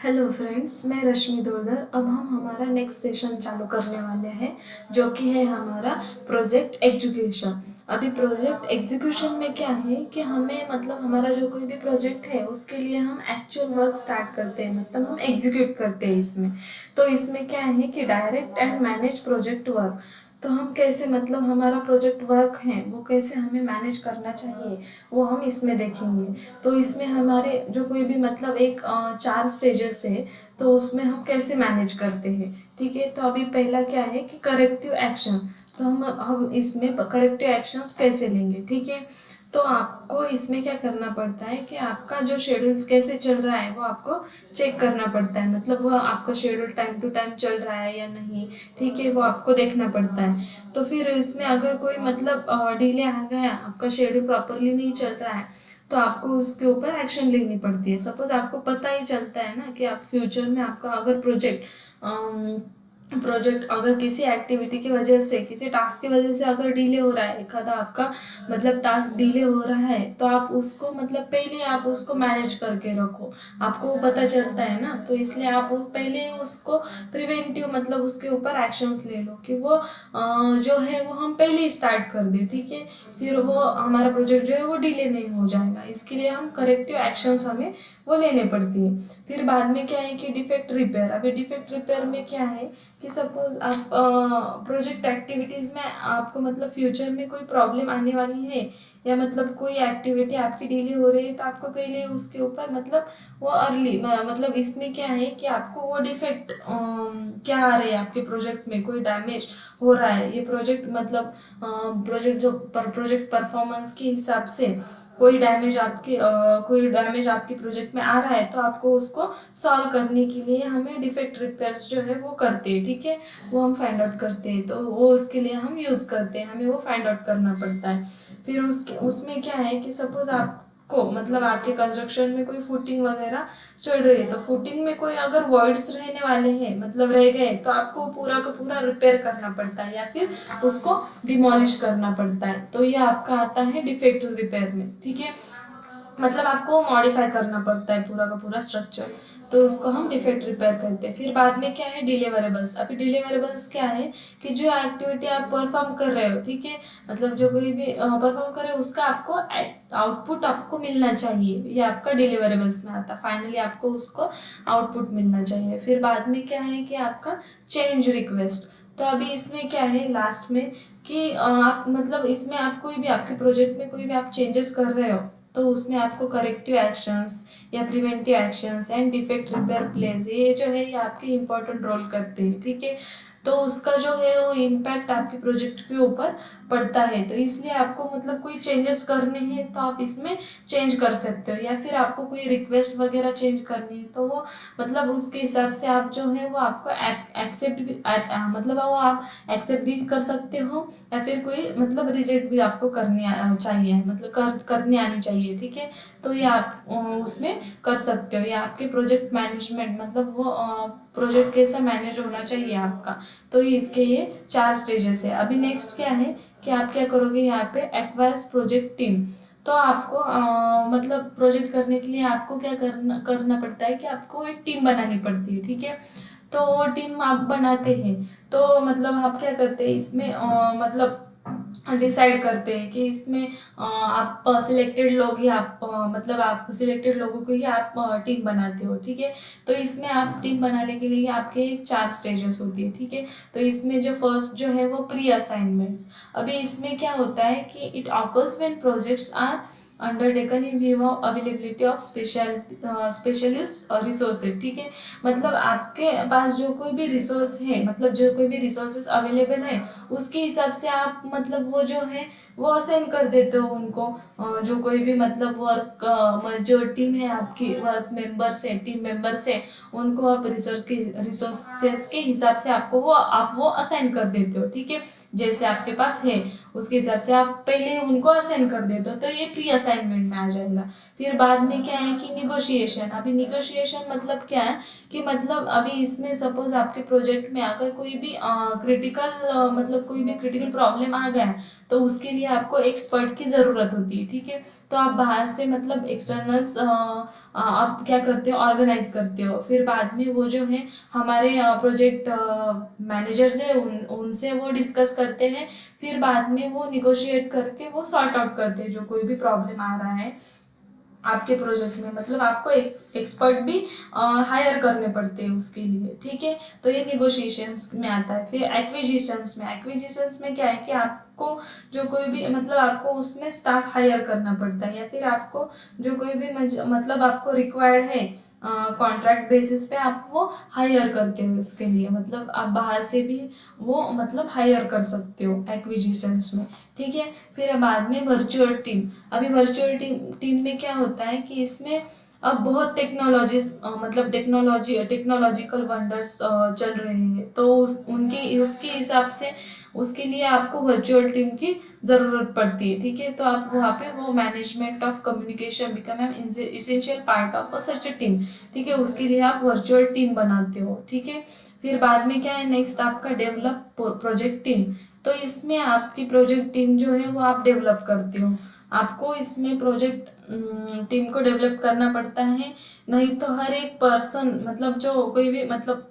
Hello friends, मैं रश्मि दोलर। अब हम हमारा नेक्स्ट सेशन चालू करने वाले हैं, जो कि है हमारा प्रोजेक्ट एजुकेशन। अभी प्रोजेक्ट एग्जीक्यूशन में क्या है कि हमें मतलब हमारा जो कोई भी प्रोजेक्ट है उसके लिए हम एक्चुअल वर्क स्टार्ट करते हैं, मतलब हम एग्जीक्यूट करते हैं इसमें। तो इसमें क्या है कि direct and manage project work. तो हम कैसे मतलब हमारा प्रोजेक्ट वर्क है वो कैसे हमें मैनेज करना चाहिए वो हम इसमें देखेंगे। तो इसमें हमारे जो कोई भी मतलब एक 4 स्टेजेस है, तो उसमें हम कैसे मैनेज करते हैं। ठीक है, तो अभी पहला क्या है कि करेक्टिव एक्शन। तो हम इसमें करेक्टिव एक्शंस कैसे लेंगे। ठीक है, तो आपको इसमें क्या करना पड़ता है कि आपका जो शेड्यूल कैसे चल रहा है वो आपको चेक करना पड़ता है, मतलब वो आपका शेड्यूल टाइम टू टाइम चल रहा है या नहीं। ठीक है, वो आपको देखना पड़ता है। तो फिर इसमें अगर कोई मतलब डिले आ गया, आपका शेड्यूल प्रॉपरली नहीं चल रहा है, तो आपको उसके ऊपर एक्शन लेनी पड़ती है। सपोज आपको पता ही चलता है ना कि आप फ्यूचर में आपका अगर प्रोजेक्ट अगर किसी एक्टिविटी की वजह से, किसी टास्क की वजह से अगर डिले हो रहा है, एक आधा आपका मतलब टास्क डिले हो रहा है, तो आप उसको मतलब पहले आप उसको मैनेज करके रखो। आपको वो पता चलता है ना, तो इसलिए आप वो पहले उसको प्रिवेंटिव मतलब उसके ऊपर एक्शंस ले लो कि वो जो है वो हम पहले ही स्टार्ट कर दें। ठीक है, फिर वो हमारा प्रोजेक्ट जो है वो डिले नहीं हो जाएगा। इसके लिए हम करेक्टिव एक्शंस हमें वो लेने पड़ती है। फिर बाद में क्या है कि डिफेक्ट रिपेयर। अभी डिफेक्ट रिपेयर में क्या है कि सपोज आप प्रोजेक्ट एक्टिविटीज़ में आपको मतलब फ्यूचर में कोई प्रॉब्लम आने वाली है, या मतलब कोई एक्टिविटी आपकी डिले हो रही है, तो आपको पहले उसके ऊपर मतलब वो अर्ली मतलब इसमें क्या है कि आपको वो डिफेक्ट क्या आ रहे हैं आपके प्रोजेक्ट में, कोई डैमेज हो रहा है, ये प्रोजेक्ट मतलब प्रोजेक्ट जो प्रोजेक्ट परफॉर्मेंस के हिसाब से कोई डैमेज आपके प्रोजेक्ट में आ रहा है, तो आपको उसको सॉल्व करने के लिए हमें डिफेक्ट रिपेयर्स जो है वो करते हैं। ठीक है, वो हम फाइंड आउट करते हैं, तो वो उसके लिए हम यूज़ करते हैं, हमें वो फाइंड आउट करना पड़ता है। फिर उसके उसमें क्या है कि सपोज आपको मतलब आपके कंस्ट्रक्शन में कोई फुटिंग वगैरह चल रही है, तो फुटिंग में कोई अगर वर्ड्स रहने वाले हैं मतलब रह गए, तो आपको पूरा का पूरा रिपेयर करना पड़ता है या फिर उसको डिमोलिश करना पड़ता है। तो ये आपका आता है डिफेक्ट रिपेयर में। ठीक है, मतलब आपको मॉडिफाई करना पड़ता है पूरा का पूरा स्ट्रक्चर, तो उसको हम डिफेक्ट रिपेयर करते हैं। फिर बाद में क्या है डिलीवरेबल्स। अभी डिलीवरेबल्स क्या है कि जो एक्टिविटी आप परफॉर्म कर रहे हो, ठीक है, मतलब जो कोई भी परफॉर्म करे उसका आपको आउटपुट आपको मिलना चाहिए, ये आपका डिलीवरेबल्स में आता है। फाइनली आपको उसको आउटपुट मिलना चाहिए। फिर बाद में क्या है कि आपका चेंज रिक्वेस्ट। तो अभी इसमें क्या है लास्ट में कि आप मतलब इसमें आप कोई भी आपके प्रोजेक्ट में कोई भी आप चेंजेस कर रहे हो, तो उसमें आपको करेक्टिव एक्शंस या preventive actions and defect repair place, ये जो है ये आपके इम्पोर्टेंट रोल करते हैं। ठीक है, तो उसका जो है वो इम्पैक्ट आपके प्रोजेक्ट के ऊपर पड़ता है। तो इसलिए आपको मतलब कोई चेंजेस करने हैं तो आप इसमें चेंज कर सकते हो, या फिर आपको कोई रिक्वेस्ट वगैरह चेंज करनी है तो वो मतलब उसके हिसाब से आप जो है वो आपको एक्सेप्ट मतलब वो आप एक्सेप्ट भी कर सकते हो, या फिर कोई मतलब रिजेक्ट भी आपको चाहिए, मतलब करनी आनी चाहिए। ठीक है, तो ये आप उसमें कर सकते हो, या आपके प्रोजेक्ट मैनेजमेंट मतलब वो प्रोजेक्ट कैसा मैनेज होना चाहिए आपका। तो इसके ये 4 स्टेजेस है। अभी नेक्स्ट क्या है कि आप क्या करोगे यहाँ पे एक्वायर्स प्रोजेक्ट टीम। तो आपको मतलब प्रोजेक्ट करने के लिए आपको क्या करना करना पड़ता है कि आपको एक टीम बनानी पड़ती है। ठीक है, तो वो टीम आप बनाते हैं, तो मतलब आप क्या करते हैं इसमें मतलब डिसाइड करते हैं कि इसमें आप सिलेक्टेड लोग ही आप मतलब आप सिलेक्टेड लोगों को ही आप टीम बनाते हो। ठीक है, तो इसमें आप टीम बनाने के लिए आपके 4 स्टेजेस होती है। ठीक है, तो इसमें जो फर्स्ट जो है वो प्री असाइनमेंट। अभी इसमें क्या होता है कि it occurs when projects are undertaken in view of availability of specialist resources. ठीक है, मतलब आपके पास जो कोई भी रिसोर्स है, मतलब जो कोई भी रिसोर्सेज अवेलेबल है, उसके हिसाब से आप मतलब वो जो है वो असाइन कर देते हो उनको। जो कोई भी मतलब वर्क जो टीम है आपकी, वर्क मेंबर्स है, टीम मेंबर्स है, उनको आप रिसोर्सेस के हिसाब से आप वो असाइन कर देते हो। ठीक है, जैसे आपके पास है उसके हिसाब से आप पहले उनको असाइन कर देते हो, तो ये प्री असाइन असाइनमेंट में आ जाएगा। फिर बाद में क्या है कि निगोशिएशन। अभी निगोशिएशन मतलब क्या है कि मतलब अभी इसमें सपोज आपके प्रोजेक्ट में अगर कोई भी क्रिटिकल मतलब कोई भी क्रिटिकल प्रॉब्लम आ गया है तो उसके लिए आपको एक्सपर्ट की ज़रूरत होती है, ठीक है। तो आप बाहर से मतलब एक्सटर्नल्स आप क्या करते हो, ऑर्गेनाइज करते हो। फिर बाद में वो जो है हमारे प्रोजेक्ट मैनेजर्स है उनसे वो डिस्कस करते हैं। फिर बाद में वो निगोशिएट करके वो सॉर्ट आउट करते हैं जो कोई भी प्रॉब्लम आ रहा है आपके प्रोजेक्ट में। मतलब आपको एक्सपर्ट भी हायर करने पड़ते हैं उसके लिए, ठीक है। तो ये निगोशिएशंस में आता है। फिर एक्विजिशंस में क्या है कि आपको जो कोई भी मतलब आपको उसमें स्टाफ हायर करना पड़ता है, या फिर आपको जो कोई भी मतलब आपको रिक्वायर्ड है कॉन्ट्रैक्ट बेसिस पे आप वो हायर करते हो इसके लिए। मतलब आप बाहर से भी वो मतलब हायर कर सकते हो एक्विजिशंस में, ठीक है। फिर बाद में वर्चुअल टीम। अभी वर्चुअल टीम में क्या होता है कि इसमें अब बहुत मतलब टेक्नोलॉजिकल वंडर्स चल रहे हैं, तो उनकी उसके हिसाब से उसके लिए आपको वर्चुअल टीम की ज़रूरत पड़ती है, ठीक है। तो आप वहाँ पे वो management of communication become an essential part of such a team, ठीक है। उसके लिए आप वर्चुअल टीम बनाते हो, ठीक है। फिर बाद में क्या है नेक्स्ट आपका डेवलप प्रोजेक्ट टीम। तो इसमें आपकी प्रोजेक्ट टीम जो है वो आप डेवलप करते हो। आपको इसमें प्रोजेक्ट टीम को डेवलप करना पड़ता है, नहीं तो हर एक पर्सन मतलब जो कोई भी मतलब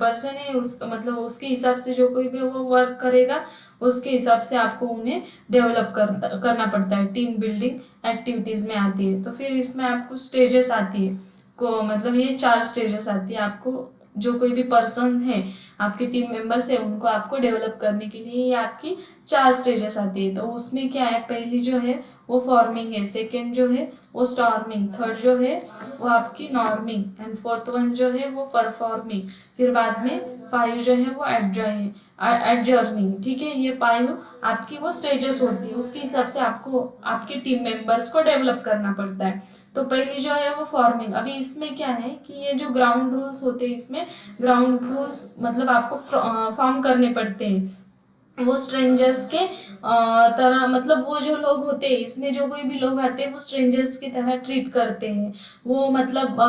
पर्सन है उस मतलब उसके हिसाब से जो कोई भी वो वर्क करेगा उसके हिसाब से आपको उन्हें डेवलप करना पड़ता है। टीम बिल्डिंग एक्टिविटीज़ में आती है। तो फिर इसमें आपको स्टेजेस आती है को मतलब ये 4 स्टेजेस आती है। आपको जो कोई भी पर्सन है आपके टीम मेंबर्स है उनको आपको डेवलप करने के लिए ये आपकी 4 स्टेजेस आती है। तो उसमें क्या है, पहली जो है वो फॉर्मिंग है, सेकंड जो है वो स्टॉर्मिंग, थर्ड जो है वो आपकी नॉर्मिंग एंड फोर्थ वन जो है वो परफॉर्मिंग। फिर बाद में 5 जो है वो एडजर्निंग, ठीक है। ये 5 आपकी वो स्टेजेस होती है, उसके हिसाब से आपको आपके टीम मेंबर्स को डेवलप करना पड़ता है। तो पहली जो है वो फॉर्मिंग। अभी इसमें क्या है कि ये जो ग्राउंड रूल्स होते हैं इसमें ग्राउंड रूल्स मतलब आपको फॉर्म करने पड़ते हैं। वो स्ट्रेंजर्स के तरह मतलब वो जो लोग होते हैं इसमें जो कोई भी लोग आते हैं वो स्ट्रेंजर्स की तरह ट्रीट करते हैं। वो मतलब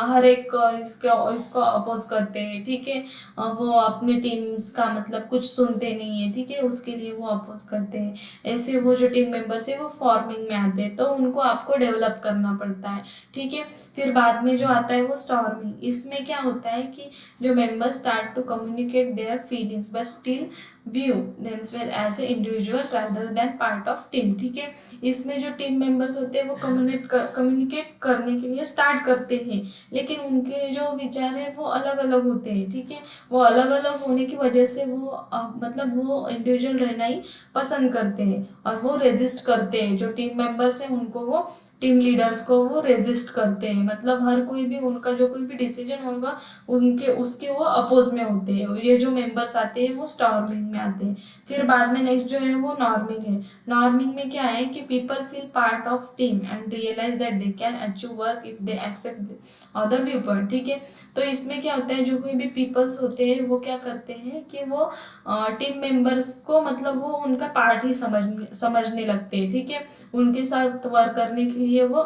हर एक इसको अपोज करते हैं, ठीक है। वो अपने टीम्स का मतलब कुछ सुनते नहीं है, ठीक है, उसके लिए वो अपोज करते हैं। ऐसे वो जो टीम मेंबर्स है वो फॉर्मिंग में आते हैं, तो उनको आपको डेवलप करना पड़ता है, ठीक है। फिर बाद में जो आता है वो स्टॉर्मिंग। इसमें क्या होता है कि जो members start to communicate their feelings but still view themselves as a individual rather than part of team, ठीक है। इसमें जो टीम मेंबर्स होते हैं वो कम्युनिकेट करने के लिए स्टार्ट करते हैं, लेकिन उनके जो विचार है वो अलग अलग होते हैं, ठीक है। वो अलग अलग होने की वजह से वो मतलब वो इंडिविजुअल रहना ही पसंद करते हैं और वो रेजिस्ट करते हैं। जो टीम मेंबर्स हैं उनको वो टीम लीडर्स को वो रेजिस्ट करते हैं, मतलब हर कोई भी उनका जो कोई भी डिसीजन होगा उनके उसके वो अपोज में होते हैं। ये जो मेंबर्स आते हैं वो स्टॉर्मिंग में आते हैं। फिर बाद में नेक्स्ट जो है वो नॉर्मिंग है। नॉर्मिंग में क्या है कि people feel part of team and realise that they can achieve work if they accept other view point, ठीक है। तो इसमें क्या होता है जो कोई भी पीपल्स होते हैं वो क्या करते हैं कि वो टीम मेंबर्स को मतलब वो उनका पार्ट ही समझने लगते हैं, ठीक है। उनके साथ वर्क करने के लिए वो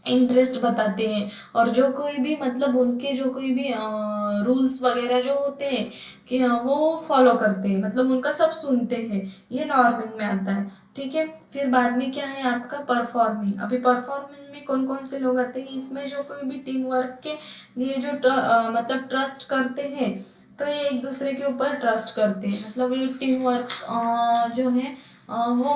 इंटरेस्ट बताते हैं, और जो कोई भी मतलब उनके जो कोई भी रूल्स वगैरह जो होते हैं कि वो फॉलो करते हैं, मतलब उनका सब सुनते हैं। ये नॉर्मिंग में आता है, ठीक है। फिर बाद में क्या है आपका परफॉर्मिंग। अभी परफॉर्मिंग में कौन कौन से लोग आते हैं, इसमें जो कोई भी टीम वर्क के लिए जो मतलब ट्रस्ट करते हैं, तो ये एक दूसरे के ऊपर ट्रस्ट करते हैं। मतलब ये टीम वर्क जो है वो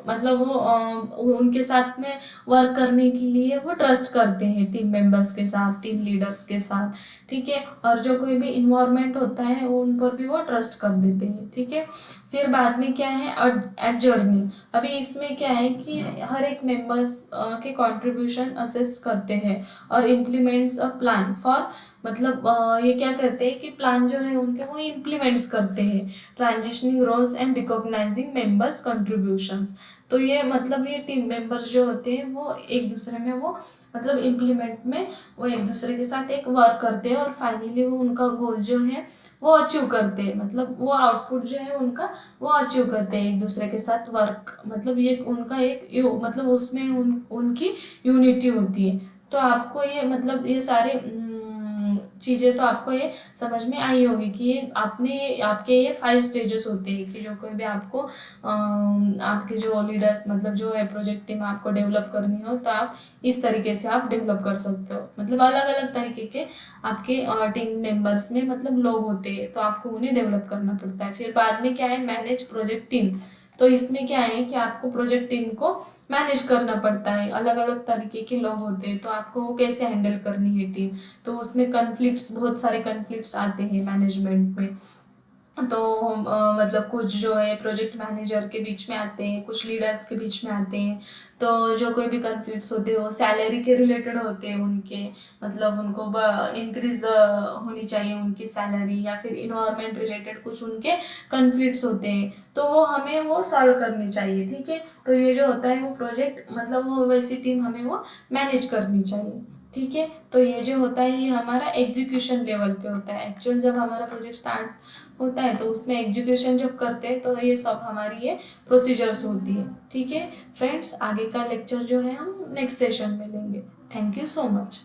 मतलब वो उनके साथ में वर्क करने के लिए वो ट्रस्ट करते हैं टीम मेंबर्स के साथ, टीम लीडर्स के साथ, ठीक है। और जो कोई भी इन्वायरमेंट होता है वो उन पर भी वो ट्रस्ट कर देते हैं, ठीक है। फिर बाद में क्या है एडजर्निंग। अभी इसमें क्या है कि हर एक मेंबर्स के कंट्रीब्यूशन असेस करते हैं और इम्प्लीमेंट्स अ प्लान फॉर मतलब ये क्या करते हैं कि प्लान जो है उनके वो इम्प्लीमेंट्स करते हैं। Transitioning roles and recognising members contributions. तो ये मतलब ये टीम मेंबर्स जो होते हैं वो एक दूसरे में वो मतलब इम्प्लीमेंट में वो एक दूसरे के साथ एक वर्क करते हैं और फाइनली वो उनका गोल जो है वो अचीव करते हैं। मतलब वो आउटपुट जो है उनका वो अचीव करते हैं एक दूसरे के साथ वर्क। मतलब ये उनका एक मतलब उसमें उनकी यूनिटी होती है। तो आपको ये मतलब ये सारे चीज़ें तो आपको ये समझ में आई होगी कि ये आपके ये 5 स्टेजेस होते हैं कि जो कोई भी आपको आपके जो लीडर्स मतलब जो है प्रोजेक्ट टीम आपको डेवलप करनी हो तो आप इस तरीके से आप डेवलप कर सकते हो। मतलब अलग अलग तरीके के आपके टीम मेंबर्स में मतलब लोग होते हैं तो आपको उन्हें डेवलप करना पड़ता है। फिर बाद में क्या है, मैनेज प्रोजेक्ट टीम। तो इसमें क्या है कि आपको प्रोजेक्ट टीम को मैनेज करना पड़ता है। अलग अलग तरीके के लोग होते हैं तो आपको वो कैसे हैंडल करनी है टीम। तो उसमें कन्फ्लिक्ट्स, बहुत सारे कन्फ्लिक्ट्स आते हैं मैनेजमेंट में। तो मतलब कुछ जो है प्रोजेक्ट मैनेजर के बीच में आते हैं, कुछ लीडर्स के बीच में आते हैं। तो जो कोई भी कन्फ्लिक्ट्स होते हैं वो सैलरी के रिलेटेड होते हैं उनके। मतलब उनको इंक्रीज होनी चाहिए उनकी सैलरी, या फिर इन्वायरमेंट रिलेटेड कुछ उनके कन्फ्लिक्ट्स होते हैं तो वो हमें वो सॉल्व करनी चाहिए। ठीक है, तो ये जो होता है वो प्रोजेक्ट मतलब वो वैसी टीम हमें वो मैनेज करनी चाहिए। ठीक है, तो ये जो होता है ये हमारा एग्जीक्यूशन लेवल पे होता है। एक्चुअल जब हमारा प्रोजेक्ट स्टार्ट होता है तो उसमें एग्जीक्यूशन जब करते हैं तो ये सब हमारी ये प्रोसीजर्स होती है। ठीक है फ्रेंड्स, आगे का लेक्चर जो है हम नेक्स्ट सेशन में लेंगे। Thank you so much.